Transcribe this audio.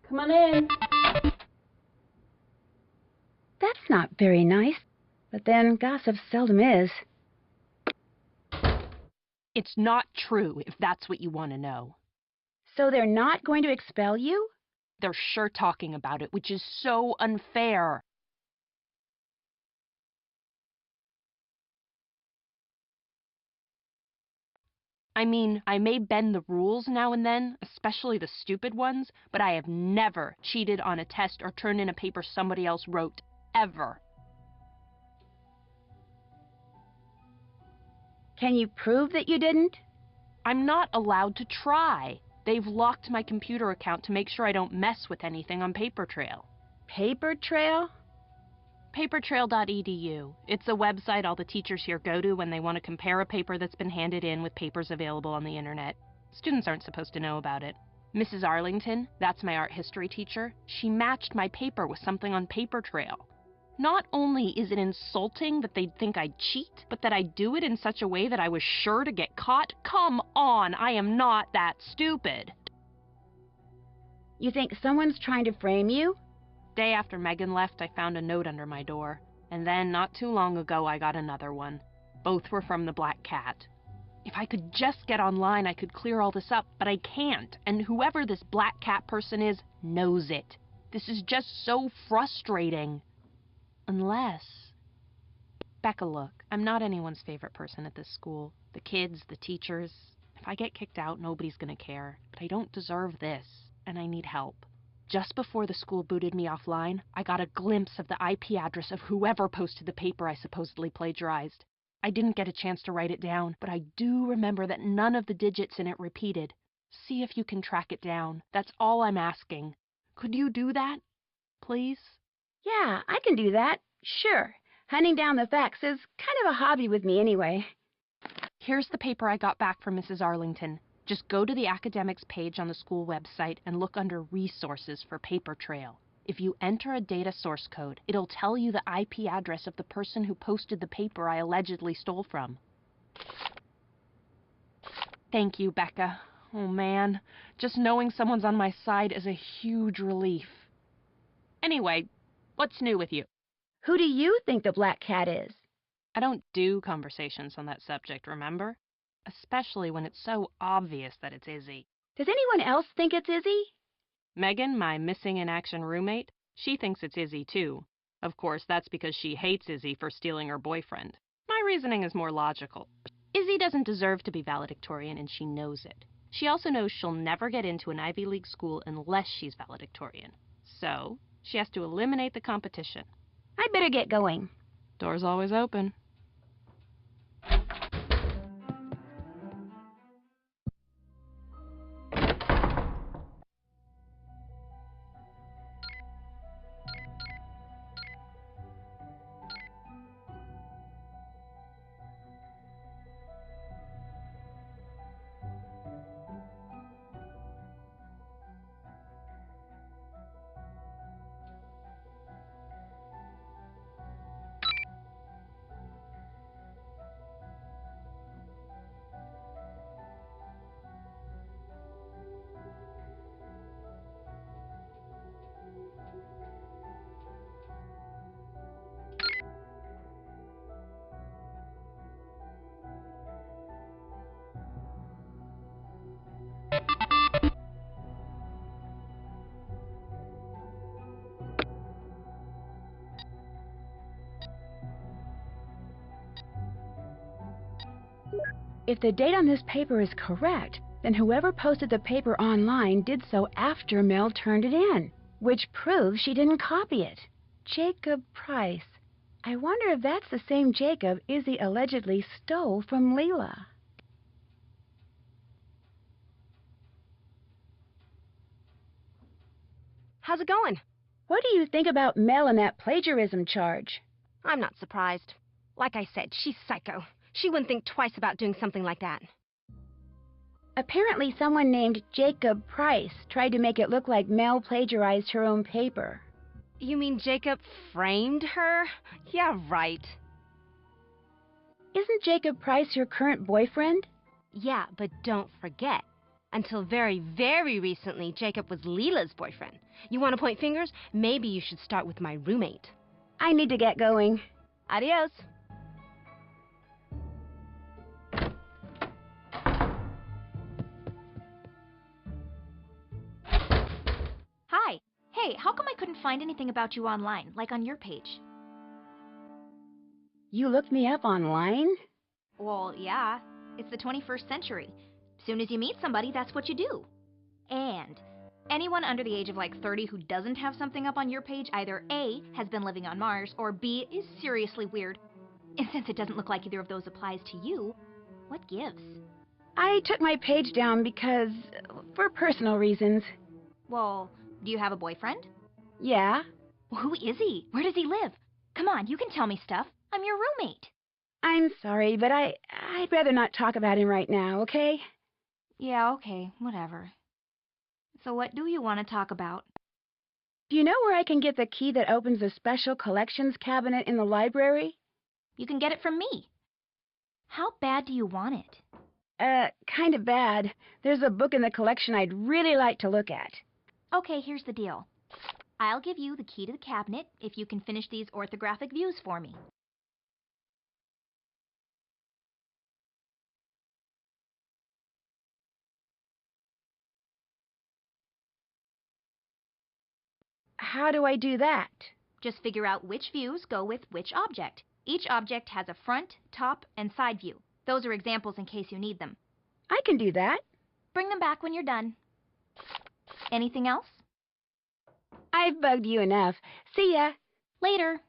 Come on in. That's not very nice, but then gossip seldom is. It's not true, if that's what you want to know. So they're not going to expel you? They're sure talking about it, which is so unfair. I mean, I may bend the rules now and then, especially the stupid ones, but I have never cheated on a test or turned in a paper somebody else wrote, ever. Can you prove that you didn't? I'm not allowed to try. They've locked my computer account to make sure I don't mess with anything on Paper Trail. Paper trail? Papertrail.edu. It's a website all the teachers here go to when they want to compare a paper that's been handed in with papers available on the internet. Students aren't supposed to know about it. Mrs. Arlington, that's my art history teacher, she matched my paper with something on Paper Trail. Not only is it insulting that they'd think I'd cheat, but that I'd do it in such a way that I was sure to get caught? Come on, I am not that stupid. You think someone's trying to frame you? Day after Megan left, I found a note under my door. And then, not too long ago, I got another one. Both were from the Black Cat. If I could just get online, I could clear all this up, but I can't. And whoever this Black Cat person is knows it. This is just so frustrating. Unless... Becca, look, I'm not anyone's favorite person at this school. The kids, the teachers. If I get kicked out, nobody's gonna care. But I don't deserve this, and I need help. Just before the school booted me offline, I got a glimpse of the IP address of whoever posted the paper I supposedly plagiarized. I didn't get a chance to write it down, but I do remember that none of the digits in it repeated. See if you can track it down. That's all I'm asking. Could you do that? Please? Yeah, I can do that. Sure. Hunting down the facts is kind of a hobby with me anyway. Here's the paper I got back from Mrs. Arlington. Just go to the academics page on the school website and look under Resources for Paper Trail. If you enter a data source code, it'll tell you the IP address of the person who posted the paper I allegedly stole from. Thank you, Becca. Oh man, just knowing someone's on my side is a huge relief. Anyway, what's new with you? Who do you think the Black Cat is? I don't do conversations on that subject, remember? Especially when it's so obvious that it's Izzy. Does anyone else think it's Izzy? Megan, my missing in action roommate, she thinks it's Izzy too. Of course, that's because she hates Izzy for stealing her boyfriend. My reasoning is more logical. Izzy doesn't deserve to be valedictorian, and she knows it. She also knows she'll never get into an Ivy League school unless she's valedictorian. So, she has to eliminate the competition. I better get going. Door's always open. If the date on this paper is correct, then whoever posted the paper online did so after Mel turned it in, which proves she didn't copy it. Jacob Price. I wonder if that's the same Jacob Izzy allegedly stole from Leela. How's it going? What do you think about Mel and that plagiarism charge? I'm not surprised. Like I said, she's psycho. She wouldn't think twice about doing something like that. Apparently someone named Jacob Price tried to make it look like Mel plagiarized her own paper. You mean Jacob framed her? Yeah, right. Isn't Jacob Price your current boyfriend? Yeah, but don't forget, Until very, very recently, Jacob was Leela's boyfriend. You want to point fingers? Maybe you should start with my roommate. I need to get going. Adios. Hi. Hey, how come I couldn't find anything about you online, like on your page? You looked me up online? Well, yeah. It's the 21st century. Soon as you meet somebody, that's what you do. And anyone under the age of like 30 who doesn't have something up on your page either A, has been living on Mars, or B, is seriously weird. And since it doesn't look like either of those applies to you, what gives? I took my page down because... for personal reasons. Well, do you have a boyfriend? Yeah? Well, who is he? Where does he live? Come on, you can tell me stuff. I'm your roommate. I'm sorry, but I'd rather not talk about him right now, okay? Yeah, okay, whatever. So what do you want to talk about? Do you know where I can get the key that opens the special collections cabinet in the library? You can get it from me. How bad do you want it? Kind of bad. There's a book in the collection I'd really like to look at. Okay, here's the deal. I'll give you the key to the cabinet if you can finish these orthographic views for me. How do I do that? Just figure out which views go with which object. Each object has a front, top, and side view. Those are examples in case you need them. I can do that. Bring them back when you're done. Anything else? I've bugged you enough. See ya. Later.